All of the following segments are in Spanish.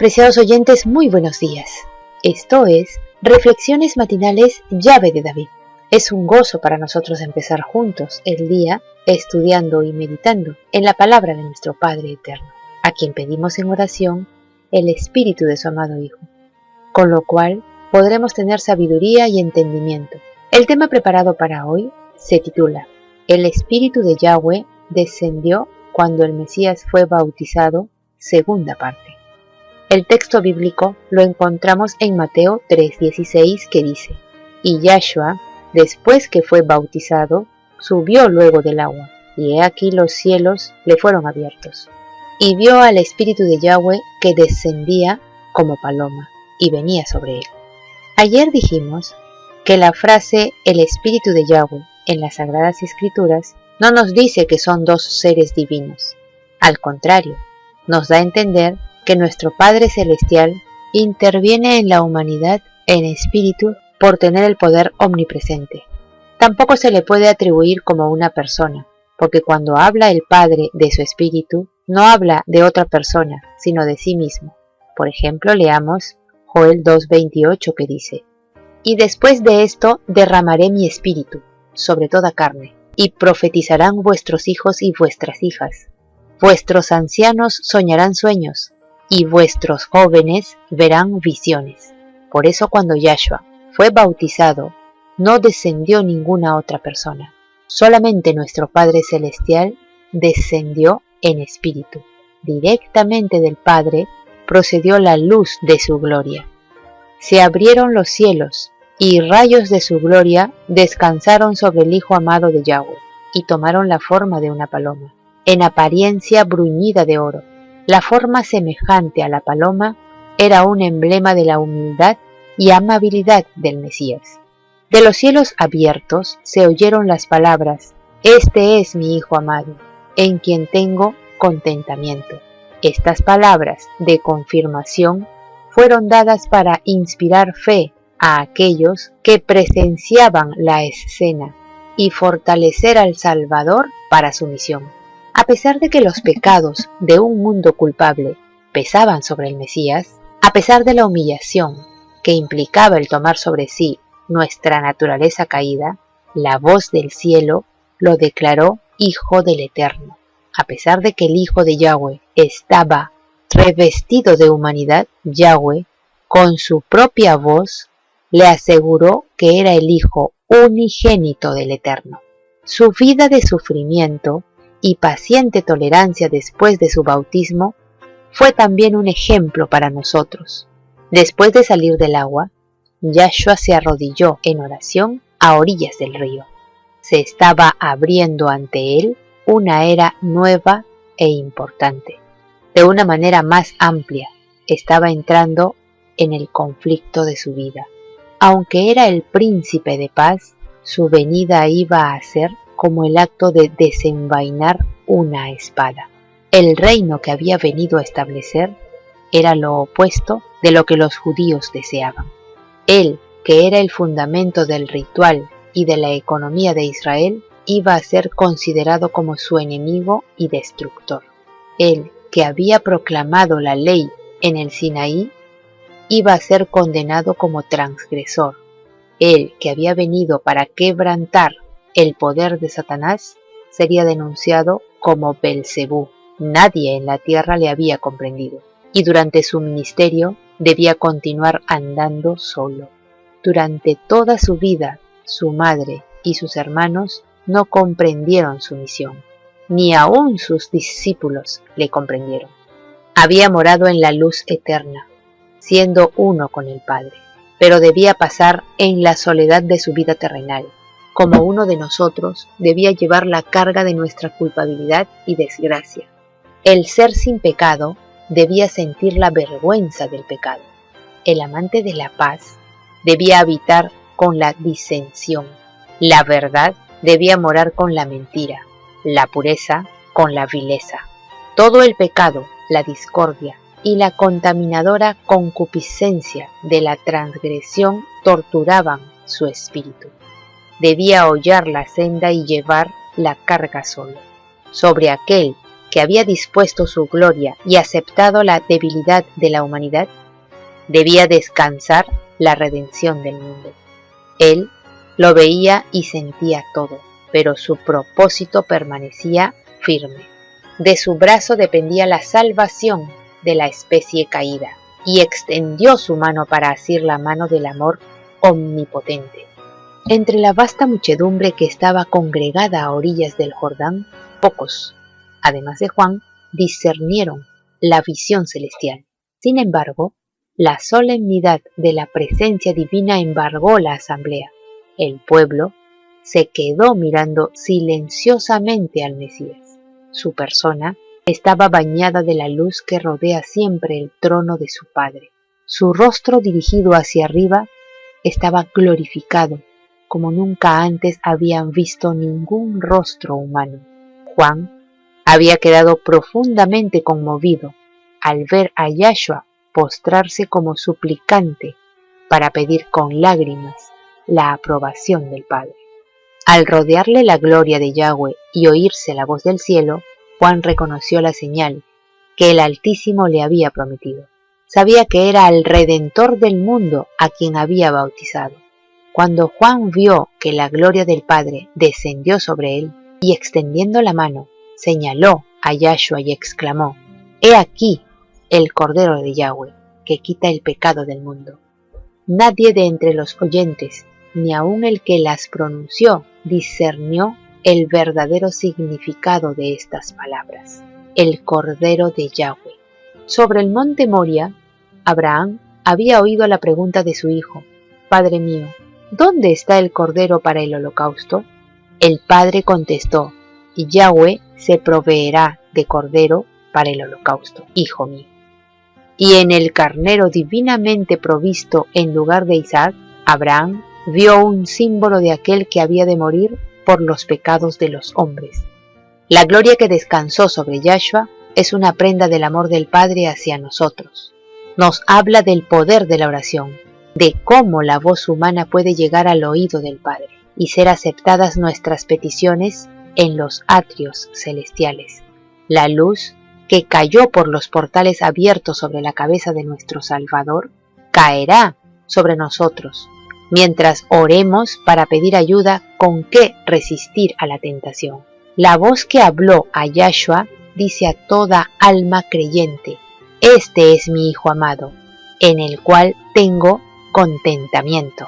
Apreciados oyentes, muy buenos días. Esto es Reflexiones Matinales Llave de David. Es un gozo para nosotros empezar juntos el día estudiando y meditando en la palabra de nuestro Padre Eterno, a quien pedimos en oración el Espíritu de su amado Hijo, con lo cual podremos tener sabiduría y entendimiento. El tema preparado para hoy se titula El Espíritu de Yahweh descendió cuando el Mesías fue bautizado, segunda parte. El texto bíblico lo encontramos en Mateo 3:16, que dice: Y Yahshua, después que fue bautizado, subió luego del agua, y he aquí los cielos le fueron abiertos. Y vio al Espíritu de Yahweh que descendía como paloma, y venía sobre él. Ayer dijimos que la frase el Espíritu de Yahweh en las Sagradas Escrituras no nos dice que son dos seres divinos. Al contrario, nos da a entender que nuestro Padre Celestial interviene en la humanidad en espíritu por tener el poder omnipresente. Tampoco se le puede atribuir como una persona, porque cuando habla el Padre de su espíritu, no habla de otra persona, sino de sí mismo. Por ejemplo, leamos Joel 2:28, que dice: Y después de esto derramaré mi espíritu sobre toda carne, y profetizarán vuestros hijos y vuestras hijas. Vuestros ancianos soñarán sueños, y vuestros jóvenes verán visiones. Por eso cuando Yahshua fue bautizado, no descendió ninguna otra persona. Solamente nuestro Padre Celestial descendió en espíritu. Directamente del Padre procedió la luz de su gloria. Se abrieron los cielos, y rayos de su gloria descansaron sobre el Hijo amado de Yahweh, y tomaron la forma de una paloma, en apariencia bruñida de oro. La forma semejante a la paloma era un emblema de la humildad y amabilidad del Mesías. De los cielos abiertos se oyeron las palabras: Este es mi Hijo amado, en quien tengo contentamiento. Estas palabras de confirmación fueron dadas para inspirar fe a aquellos que presenciaban la escena y fortalecer al Salvador para su misión. A pesar de que los pecados de un mundo culpable pesaban sobre el Mesías, a pesar de la humillación que implicaba el tomar sobre sí nuestra naturaleza caída, la voz del cielo lo declaró Hijo del Eterno. A pesar de que el Hijo de Yahweh estaba revestido de humanidad, Yahweh, con su propia voz, le aseguró que era el Hijo unigénito del Eterno. Su vida de sufrimiento y paciente tolerancia después de su bautismo fue también un ejemplo para nosotros. Después de salir del agua, Yahshua se arrodilló en oración a orillas del río. Se estaba abriendo ante él una era nueva e importante. De una manera más amplia, estaba entrando en el conflicto de su vida. Aunque era el príncipe de paz, su venida iba a ser como el acto de desenvainar una espada. El reino que había venido a establecer era lo opuesto de lo que los judíos deseaban. Él, que era el fundamento del ritual y de la economía de Israel, iba a ser considerado como su enemigo y destructor. Él, que había proclamado la ley en el Sinaí, iba a ser condenado como transgresor. Él, que había venido para quebrantar el poder de Satanás, sería denunciado como Belcebú. Nadie en la tierra le había comprendido, y durante su ministerio debía continuar andando solo. Durante toda su vida, su madre y sus hermanos no comprendieron su misión, ni aún sus discípulos le comprendieron. Había morado en la luz eterna, siendo uno con el Padre, pero debía pasar en la soledad de su vida terrenal. Como uno de nosotros, debía llevar la carga de nuestra culpabilidad y desgracia. El ser sin pecado debía sentir la vergüenza del pecado. El amante de la paz debía habitar con la disensión. La verdad debía morar con la mentira, la pureza con la vileza. Todo el pecado, la discordia y la contaminadora concupiscencia de la transgresión torturaban su espíritu. Debía hollar la senda y llevar la carga solo. Sobre aquel que había dispuesto su gloria y aceptado la debilidad de la humanidad, debía descansar la redención del mundo. Él lo veía y sentía todo, pero su propósito permanecía firme. De su brazo dependía la salvación de la especie caída, y extendió su mano para asir la mano del amor omnipotente. Entre la vasta muchedumbre que estaba congregada a orillas del Jordán, pocos, además de Juan, discernieron la visión celestial. Sin embargo, la solemnidad de la presencia divina embargó la asamblea. El pueblo se quedó mirando silenciosamente al Mesías. Su persona estaba bañada de la luz que rodea siempre el trono de su Padre. Su rostro dirigido hacia arriba estaba glorificado, como nunca antes habían visto ningún rostro humano. Juan había quedado profundamente conmovido al ver a Yahshua postrarse como suplicante para pedir con lágrimas la aprobación del Padre. Al rodearle la gloria de Yahweh y oírse la voz del cielo, Juan reconoció la señal que el Altísimo le había prometido. Sabía que era el Redentor del mundo a quien había bautizado. Cuando Juan vio que la gloria del Padre descendió sobre él, y extendiendo la mano, señaló a Yahshua y exclamó: «He aquí el Cordero de Yahweh, que quita el pecado del mundo». Nadie de entre los oyentes, ni aun el que las pronunció, discernió el verdadero significado de estas palabras: el Cordero de Yahweh. Sobre el monte Moria, Abraham había oído la pregunta de su hijo: «Padre mío, ¿dónde está el Cordero para el holocausto?». El padre contestó: «Yahweh se proveerá de Cordero para el holocausto, hijo mío». Y en el carnero divinamente provisto en lugar de Isaac, Abraham vio un símbolo de aquel que había de morir por los pecados de los hombres. La gloria que descansó sobre Yahshua es una prenda del amor del Padre hacia nosotros. Nos habla del poder de la oración, de cómo la voz humana puede llegar al oído del Padre y ser aceptadas nuestras peticiones en los atrios celestiales. La luz que cayó por los portales abiertos sobre la cabeza de nuestro Salvador caerá sobre nosotros, mientras oremos para pedir ayuda con qué resistir a la tentación. La voz que habló a Yahshua dice a toda alma creyente: «Este es mi Hijo amado, en el cual tengo contentamiento».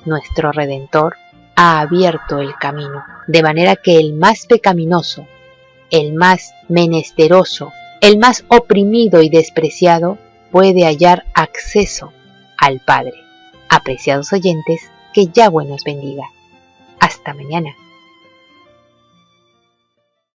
Nuestro Redentor ha abierto el camino, de manera que el más pecaminoso, el más menesteroso, el más oprimido y despreciado puede hallar acceso al Padre. Apreciados oyentes, que Yahweh nos bendiga. Hasta mañana.